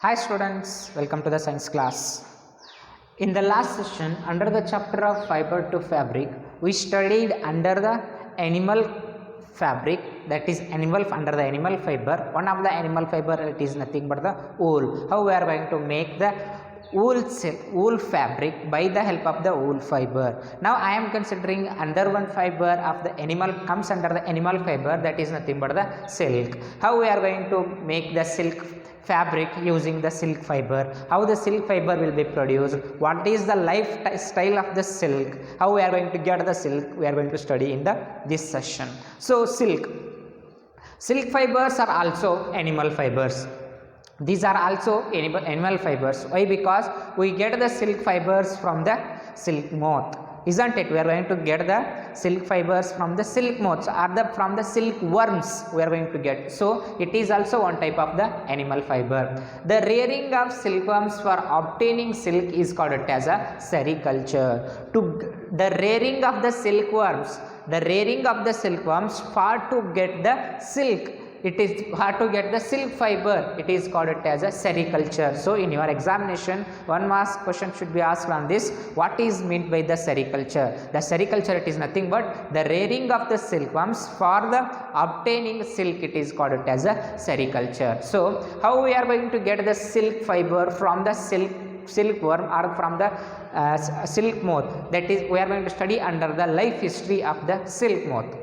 Hi students, welcome to the science class. In the last session, under the chapter of fiber to fabric, we studied under the animal fabric, that is under the animal fiber. One of the animal fiber, it is nothing but the wool. How we are going to make the wool fabric by the help of the wool fiber. Now I am considering under one fiber of the animal comes under the animal fiber, that is nothing but the silk. How we are going to make the silk fabric using the silk fiber, how the silk fiber will be produced, what is the lifestyle of the silk, how we are going to get the silk, we are going to study in this session. So silk fibers are also animal fibers. These are also animal fibers. Why? Because we get the silk fibers from the silk moth, isn't it? We are going to get the silk fibers from the silk moths or from the silk worms we are going to get. So it is also one type of the animal fiber. The rearing of silkworms for obtaining silk is called as a sericulture. The rearing of the silkworms for to get the silk, it is hard to get the silk fiber, it is called as a sericulture. So in your examination, one mark question should be asked on this: what is meant by the sericulture? The sericulture, it is nothing but the rearing of the silkworms for the obtaining silk, it is called as a sericulture. So how we are going to get the silk fiber from the silkworm or from the silk moth, that is we are going to study under the life history of the silk moth.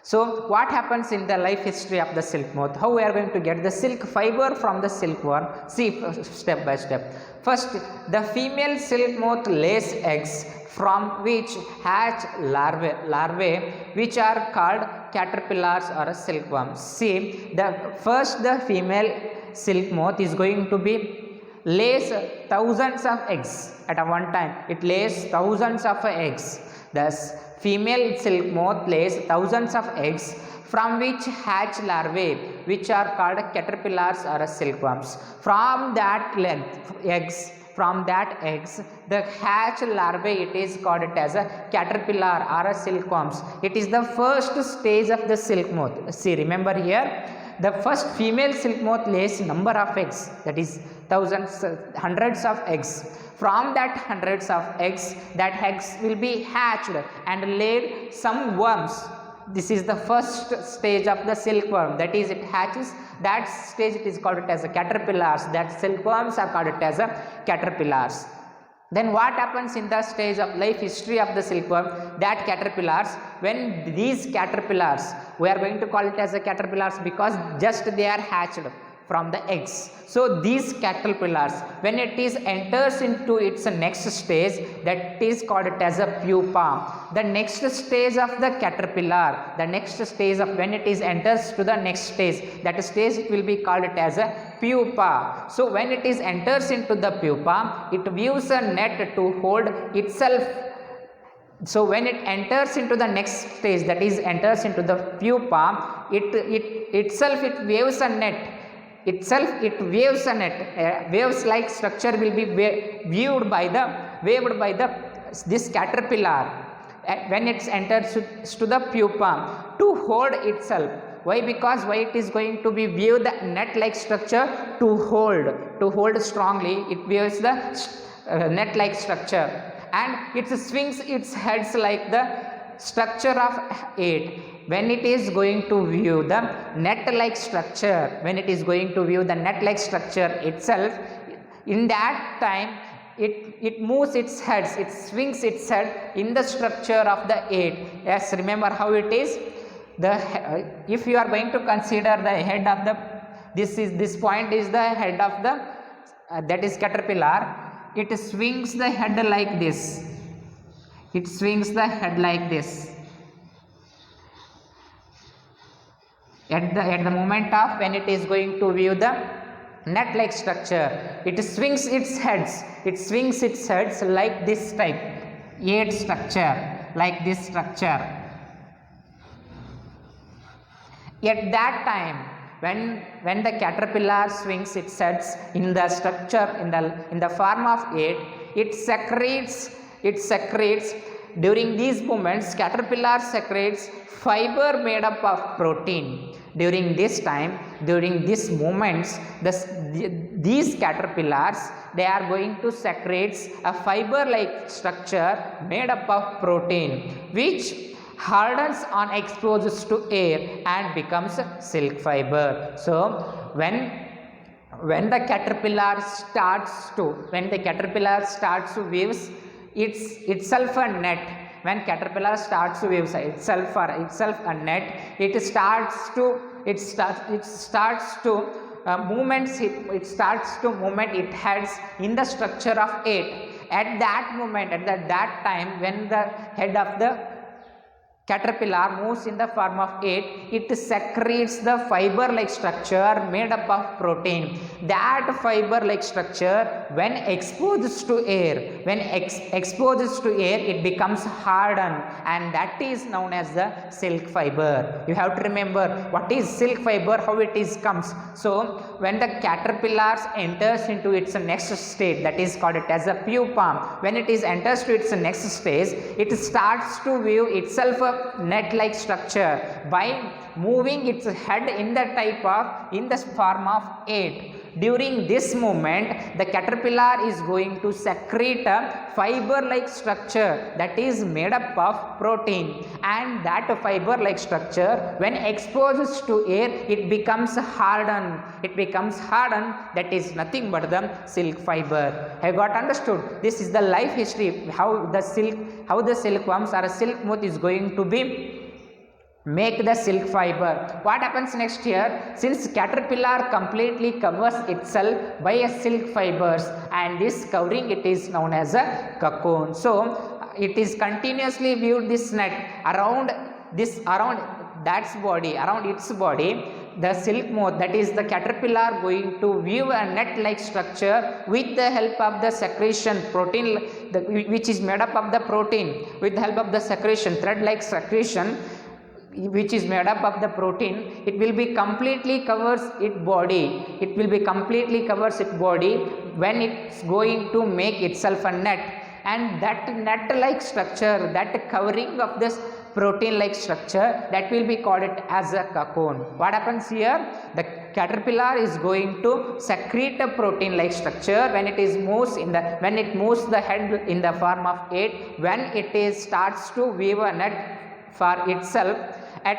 So what happens in the life history of the silk moth? How we are going to get the silk fiber from the silkworm? See step by step. First, the female silk moth lays eggs from which hatch larvae which are called caterpillars or silkworms. See, the female silk moth is going to be lays thousands of eggs at one time. It lays thousands of eggs. Thus female silk moth lays thousands of eggs from which hatch larvae which are called caterpillars or silkworms. From that eggs, the hatch larvae, it is called as a caterpillar or a silkworms. It is the first stage of the silk moth. See, remember here, the first female silk moth lays number of eggs, that is thousands, hundreds of eggs. From that hundreds of eggs, that eggs will be hatched and laid some worms. This is the first stage of the silkworm, that is it hatches. That stage it is called as a caterpillars. That silkworms are called as a caterpillars. Then what happens in the stage of life history of the silkworm? That caterpillars, when these caterpillars, we are going to call it as a caterpillars because just they are hatched from the eggs. So these caterpillars, when it is enters into its next stage, that is called as a pupa. The next stage of the caterpillar, the next stage of when it is enters to the next stage, that stage will be called as a pupa. So when it is enters into the pupa, it weaves a net to hold itself. So when it enters into the next stage, that is enters into the pupa, it weaves a net. It waves a net. Waves like structure will be waved by this caterpillar when it enters to the pupa to hold itself. Why? Because it is going to be waved the net like structure to hold strongly. It waves the net like structure and it swings its heads like the structure of 8. When it is going to view the net-like structure, itself, in that time, it moves its heads, it swings its head in the structure of the 8. Yes, remember how it is. If you are going to consider the head of this point is the head of the that is caterpillar. It swings the head like this. It swings the head like this. At the moment of when it is going to view the net-like structure, it swings its heads. It swings its heads like this type, 8 structure, like this structure. At that time, when the caterpillar swings its heads in the structure in the form of 8, it secretes. During these movements, caterpillar secretes fiber made up of protein. During this time, during these moments, these caterpillars, they are going to secrete a fiber-like structure made up of protein, which hardens on exposures to air and becomes silk fiber. So when the caterpillar starts to weave itself a net, when caterpillar starts to weave itself a net, it starts to movement its heads in the structure of it. At that time, when the head of the caterpillar moves in the form of it secretes the fiber-like structure made up of protein. That fiber-like structure, when exposed to air, it becomes hardened, and that is known as the silk fiber. You have to remember what is silk fiber, how it comes. So when the caterpillar enters into its next stage, that is called it as a pupa. When it enters to its next stage, it starts to weave itself a net-like structure by moving its head in the form of 8. During this movement, the caterpillar is going to secrete a fiber-like structure that is made up of protein, and that fiber-like structure, when exposed to air, it becomes hardened. That is nothing but the silk fiber. Have got understood? This is the life history, how the silkworms or a silk moth is going to be make the silk fiber. What happens next here? Since caterpillar completely covers itself by a silk fibers, and this covering it is known as a cocoon. So it is continuously weaved this net around its body. The silk moth, that is the caterpillar, going to weave a net-like structure with the help of the secretion protein, which is made up of the protein. With the help of the secretion, thread-like secretion, which is made up of the protein, it will be completely covers its body. When it's going to make itself a net, and that net-like structure, that covering of this protein-like structure, that will be called it as a cocoon. What happens here? The caterpillar is going to secrete a protein-like structure when it moves the head in the form of 8. When it starts to weave a net for itself, at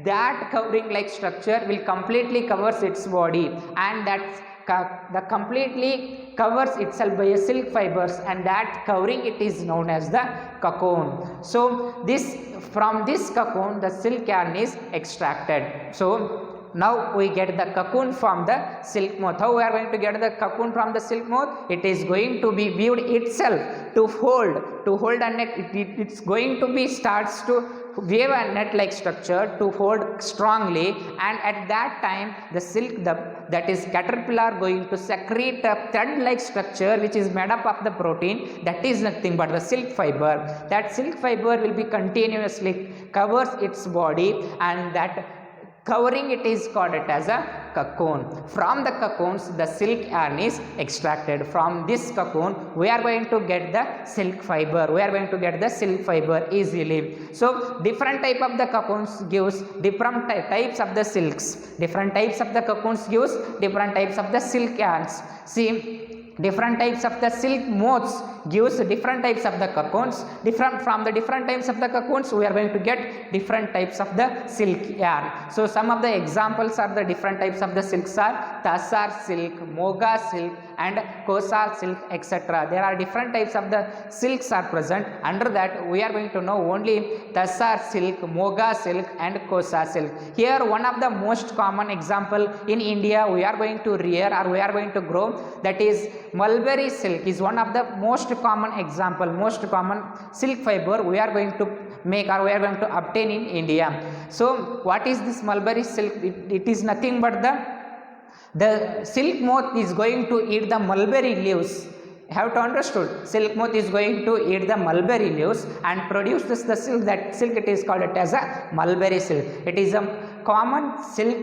that covering like structure will completely covers its body, and that the completely covers itself by a silk fibers, and that covering it is known as the cocoon. So from this cocoon the silk yarn is extracted. So now we get the cocoon from the silk moth. How we are going to get the cocoon from the silk moth? It is going to be weaved itself to hold a net. It's going to be starts to weave a net-like structure to hold strongly, and at that time the silk, that is caterpillar, going to secrete a thread-like structure which is made up of the protein, that is nothing but the silk fiber. That silk fiber will be continuously covers its body, and that covering it is called it as a cocoon. From the cocoons the silk yarn is extracted. From this cocoon we are going to get the silk fiber. Easily. So different type of the cocoons gives different types of the silks. Different types of the cocoons gives different types of the silk yarns. See, different types of the silk moths gives different types of the cocoons. From the different types of the cocoons we are going to get different types of the silk yarn. So some of the examples are the different types of the silks are tassar silk, moga silk, and kosa silk, etc. There are different types of the silks are present. Under that we are going to know only tassar silk, moga silk, and kosa silk. Here one of the most common example in India we are going to rear or we are going to grow, that is mulberry silk is one of the most common example, most common silk fiber we are going to make or we are going to obtain in India. So what is this mulberry silk? It is nothing but the silk moth is going to eat the mulberry leaves. You have to understood, silk moth is going to eat the mulberry leaves and produces the silk. That silk it is called it as a mulberry silk. It is a common silk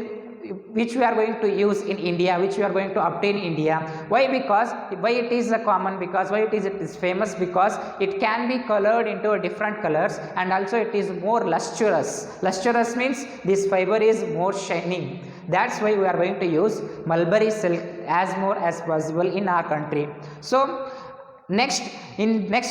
which we are going to use in India, which we are going to obtain in India. Why? Because why it is common, because why it is famous, because it can be colored into different colors, and also it is more lustrous. Lustrous means this fiber is more shining. That's why we are going to use mulberry silk as more as possible in our country. So next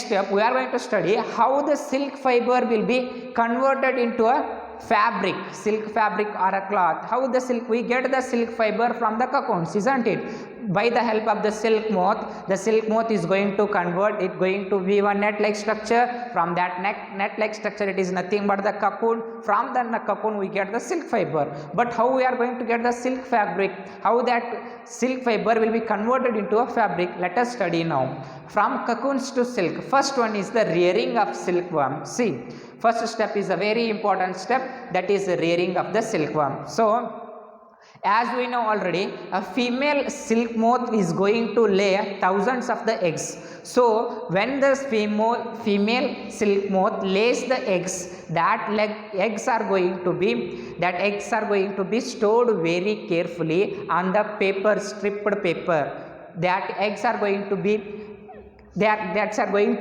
step we are going to study how the silk fiber will be converted into a fabric, silk fabric or a cloth. How the silk, we get the silk fiber from the cocoons, isn't it? By the help of the silk moth is going to convert it, going to weave a net like structure. From that net like structure, it is nothing but the cocoon. From the cocoon we get the silk fiber. But how we are going to get the silk fabric, how that silk fiber will be converted into a fabric, let us study now. From cocoons to silk, first one is the rearing of silkworm. See, first step is a very important step, that is the rearing of the silkworm. So as we know already, a female silk moth is going to lay thousands of the eggs. So when the female silk moth lays the eggs, eggs are going to be stored very carefully on the paper, stripped paper. That eggs are going to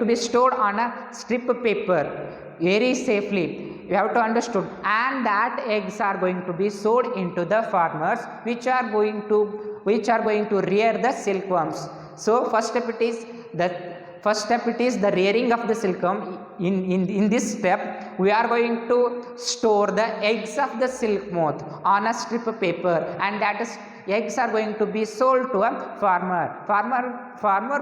be stored on a strip paper very safely. You have to understood, and that eggs are going to be sold into the farmers, which are going to rear the silkworms. So first step it is the rearing of the silkworm. In this step we are going to store the eggs of the silk moth on a strip of paper, and that is eggs are going to be sold to a farmer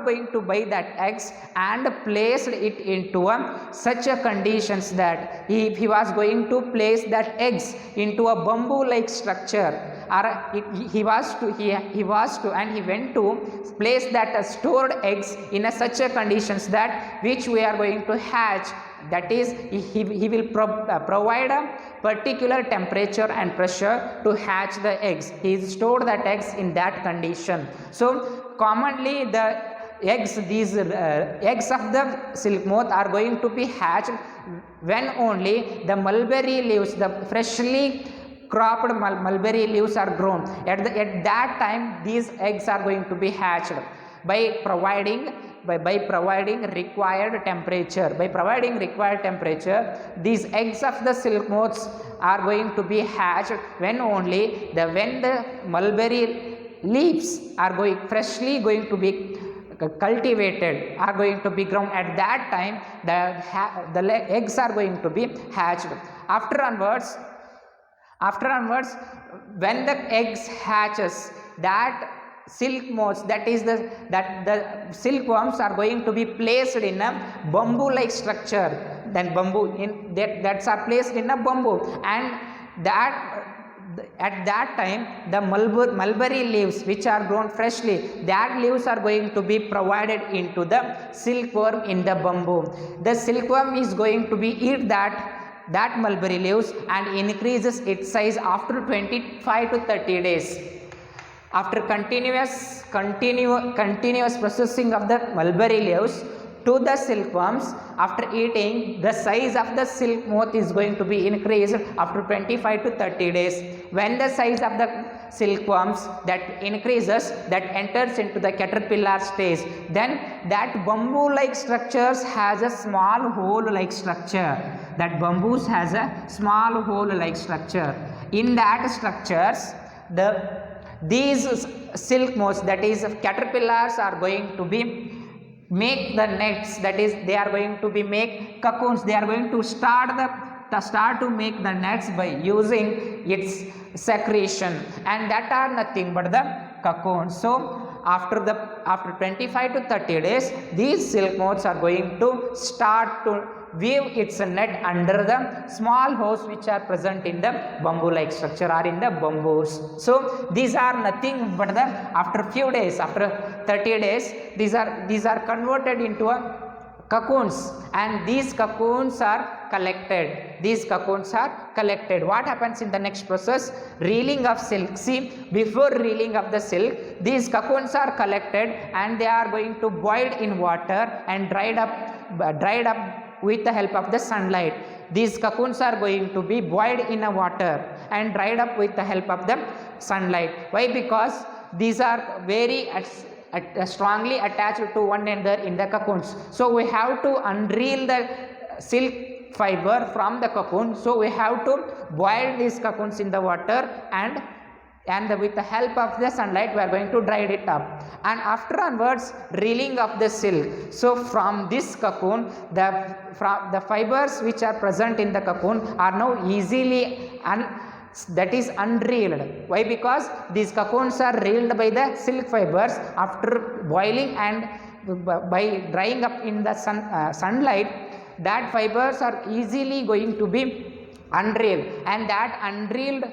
going to buy that eggs and placed it into such a conditions that he was going to place that eggs into a bamboo like structure, or he went to place that stored eggs in such a conditions that which we are going to hatch. That is, he will provide a particular temperature and pressure to hatch the eggs. He stored that eggs in that condition. So commonly the eggs of the silk moth are going to be hatched when only the mulberry leaves, the freshly cropped mulberry leaves are grown. At that time these eggs are going to be hatched by providing required temperature. By providing required temperature, these eggs of the silk moths are going to be hatched when the mulberry leaves are freshly going to be cultivated, are going to be grown. At that time the eggs are going to be hatched. After onwards, when the eggs hatches, that silk moths, that the silkworms are going to be placed in a bamboo like structure. Then that's are placed in a bamboo, and at that time the mulberry leaves which are grown freshly, that leaves are going to be provided into the silkworm in the bamboo. The silkworm is going to be eat that mulberry leaves and increases its size after 25 to 30 days. After continuous processing of the mulberry leaves to the silkworms, after eating, the size of the silk moth is going to be increased after 25 to 30 days. When the size of the silkworms that increases, that enters into the caterpillar stage, then that bamboo like structures has a small hole like structure. That bamboos has a small hole like structure. In that structures, these silk moths, that is caterpillars, are going to be make the nets, that is they are going to be make cocoons. They are going to start to make the nets by using its secretion, and that are nothing but the cocoons. So after 25 to 30 days, these silk moths are going to start to weave its net under the small holes which are present in the bamboo like structure or in the bamboos. So these are nothing but after few days, after 30 days, these are converted into cocoons, and these cocoons are collected. What happens in the next process? Reeling of silk. See, before reeling of the silk, these cocoons are collected and they are going to boiled in water and dried up with the help of the sunlight. These cocoons are going to be boiled in a water and dried up with the help of the sunlight. Why? Because these are very strongly attached to one another in the cocoons. So we have to unreel the silk fiber from the cocoon. So we have to boil these cocoons in the water, and with the help of the sunlight we are going to dry it up, and after onwards reeling of the silk. So from this cocoon, the fibers which are present in the cocoon are now easily unreeled. Why? Because these cocoons are reeled by the silk fibers after boiling, and by drying up in the sunlight, that fibers are easily going to be unreeled, and that unreeled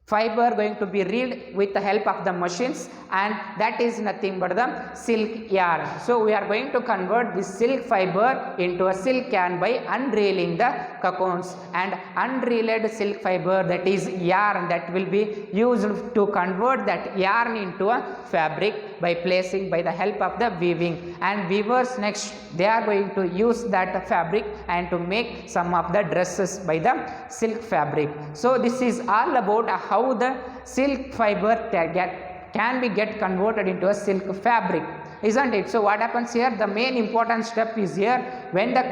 fiber going to be reeled with the help of the machines, and that is nothing but the silk yarn. So we are going to convert this silk fiber into a silk yarn by unreeling the cocoons, and unreeled silk fiber, that is yarn, that will be used to convert that yarn into a fabric by the help of the weaving. And weavers next, they are going to use that fabric and to make some of the dresses by the silk fabric. So this is all about how the silk fiber can be converted into a silk fabric, isn't it? So what happens here? The main important step is here, when the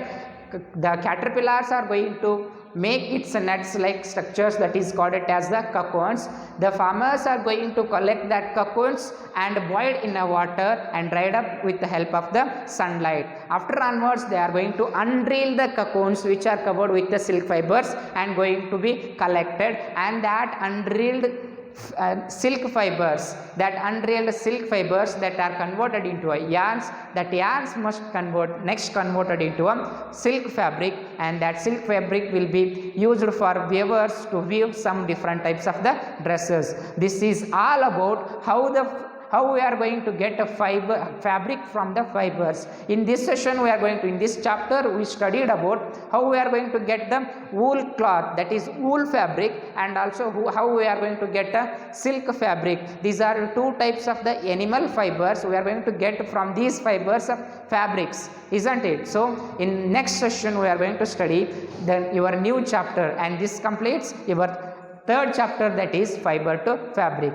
caterpillars are going to make its nuts like structures, that is called it as the cocoons. The farmers are going to collect that cocoons and boiled in a water and dried up with the help of the sunlight. After onwards, they are going to unreel the cocoons which are covered with the silk fibers and going to be collected, and that unreeled silk fibers that are converted into a yarns, that yarns must converted into a silk fabric, and that silk fabric will be used for weavers to weave some different types of the dresses. This is all about how we are going to get a fabric from the fibers. In this session in this chapter we studied about how we are going to get the wool cloth, that is wool fabric, and also how we are going to get a silk fabric. These are two types of the animal fibers we are going to get from these fibers of fabrics, isn't it? So in next session we are going to study your new chapter, and this completes your third chapter, that is fiber to fabric.